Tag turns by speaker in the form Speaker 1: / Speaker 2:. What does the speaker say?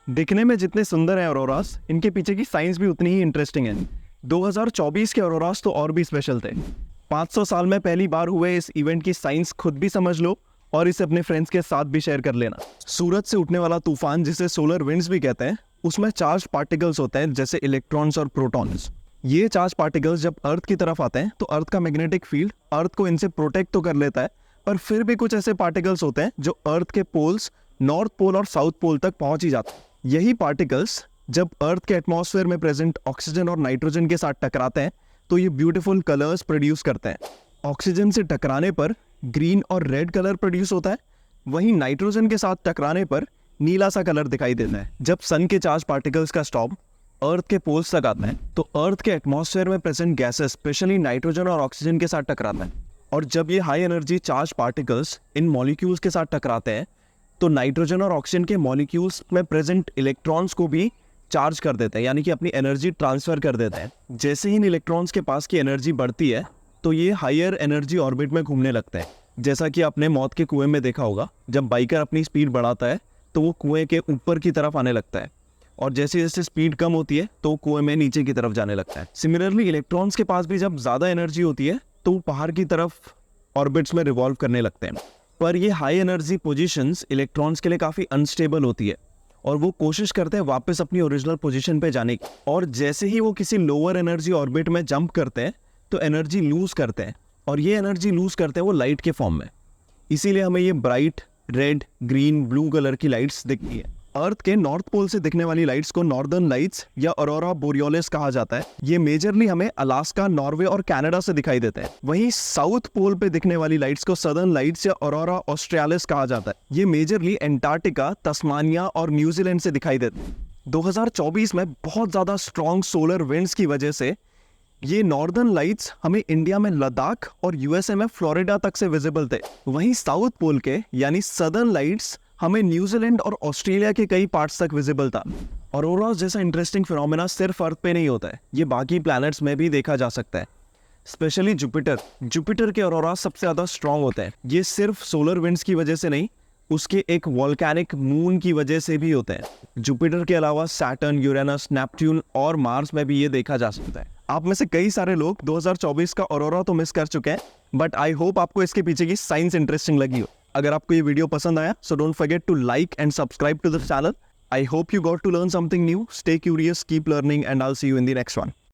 Speaker 1: दिखने में जितने सुंदर हैं ऑरोरास, इनके पीछे की साइंस भी उतनी ही इंटरेस्टिंग है। 2024 के ऑरोरास तो और भी स्पेशल थे। 500 साल में पहली बार हुए इस इवेंट की साइंस खुद भी समझ लो और इसे अपने फ्रेंड्स के साथ भी शेयर कर लेना। सूरज से उठने वाला तूफान, जिसे सोलर विंड्स भी कहते हैं, उसमें चार्ज पार्टिकल्स होते हैं जैसे इलेक्ट्रॉन्स और प्रोटॉन्स। ये चार्ज पार्टिकल्स जब अर्थ की तरफ आते हैं तो अर्थ का मैग्नेटिक फील्ड अर्थ को इनसे प्रोटेक्ट तो कर लेता है, पर फिर भी कुछ ऐसे पार्टिकल्स होते हैं जो अर्थ के पोल्स नॉर्थ पोल और साउथ पोल तक पहुंच ही जाते हैं। यही पार्टिकल्स जब अर्थ के एटमॉस्फेयर में प्रेजेंट ऑक्सीजन और नाइट्रोजन के साथ टकराते हैं तो ये ब्यूटीफुल कलर्स प्रोड्यूस करते हैं। ऑक्सीजन से टकराने पर ग्रीन और रेड कलर प्रोड्यूस होता है, वहीं नाइट्रोजन के साथ टकराने पर नीला सा कलर दिखाई देता है। जब सन के चार्ज पार्टिकल्स का स्टॉर्म अर्थ के पोल्स तक आता है तो अर्थ के एटमॉस्फेयर में प्रेजेंट गैसेस स्पेशली नाइट्रोजन और ऑक्सीजन के साथ टकराता है, और जब ये high energy charge particles in molecules के साथ टकराते हैं तो नाइट्रोजन और ऑक्सीजन के मॉलिक्यूल्स में प्रेजेंट इलेक्ट्रॉन्स को भी चार्ज कर देते हैं, यानी कि अपनी एनर्जी ट्रांसफर कर देते हैं। जैसे ही इन इलेक्ट्रॉन्स के पास की एनर्जी बढ़ती है तो ये हायर एनर्जी ऑर्बिट में घूमने लगते हैं। जैसा कि आपने मौत के कुएं में देखा होगा, जब बाइकर अपनी स्पीड बढ़ाता है तो वो कुएं के ऊपर की तरफ आने लगता है, और जैसे जैसे स्पीड कम होती है तो कुएं में नीचे की तरफ जाने लगता है। सिमिलरली इलेक्ट्रॉन्स के पास भी जब ज़्यादा एनर्जी होती है तो वो पहाड़ की तरफ ऑर्बिट्स में रिवॉल्व करने लगते हैं। पर ये हाई एनर्जी पोजीशंस इलेक्ट्रॉन्स के लिए काफ़ी अनस्टेबल होती है और वो कोशिश करते हैं वापस अपनी ओरिजिनल पोजीशन पे जाने की, और जैसे ही वो किसी लोअर एनर्जी ऑर्बिट में जंप करते हैं तो एनर्जी लूज करते हैं, और ये एनर्जी लूज करते हैं वो लाइट के फॉर्म में। इसीलिए हमें ये bright red, green, blue colour की लाइट्स दिखती है। अर्थ के नॉर्थ पोल से दिखने वाली लाइट्स को नॉर्दर्न लाइट्स या ऑरोरा बोरियोलिस कहा जाता है। ये मेजरली हमें अलास्का, नॉर्वे और कनाडा से दिखाई देते हैं। वहीं साउथ पोल पे दिखने वाली लाइट्स को सदर्न लाइट्स या ऑरोरा ऑस्ट्रेलिस कहा जाता है। ये मेजरली एंटार्क्टिका, तस्मानिया और न्यूजीलैंड से दिखाई देते हैं। 2024 में बहुत ज्यादा स्ट्रॉन्ग सोलर विंड्स की वजह से ये नॉर्दर्न लाइट्स हमें इंडिया में लद्दाख और यूएसए में फ्लोरिडा तक से विजिबल थे। वहीं साउथ पोल के यानी सदर्न लाइट्स हमें न्यूजीलैंड और ऑस्ट्रेलिया के कई पार्ट्स तक विजिबल था। ऑरोरास जैसा इंटरेस्टिंग फिनोमेना सिर्फ अर्थ पे नहीं होता है, ये बाकी प्लैनेट्स में भी देखा जा सकता है। स्पेशली जुपिटर के ऑरोरास सबसे ज़्यादा स्ट्रॉन्ग होते हैं। ये सिर्फ सोलर विंड्स की वजह से नहीं, उसके एक वॉल्केनिक मून की वजह से भी होते हैं। जुपिटर के अलावा सैटर्न, यूरेनस, नेपट्यून और मार्स में भी ये देखा जा सकता है। आप में से कई सारे लोग 2024 का ऑरोरा तो मिस कर चुके हैं, बट आई होप आपको इसके पीछे की साइंस इंटरेस्टिंग लगी हो। अगर आपको ये वीडियो पसंद आया so don't forget to like and subscribe to the channel. I hope you got to learn something new. Stay curious, keep learning, and I will see you in the next one.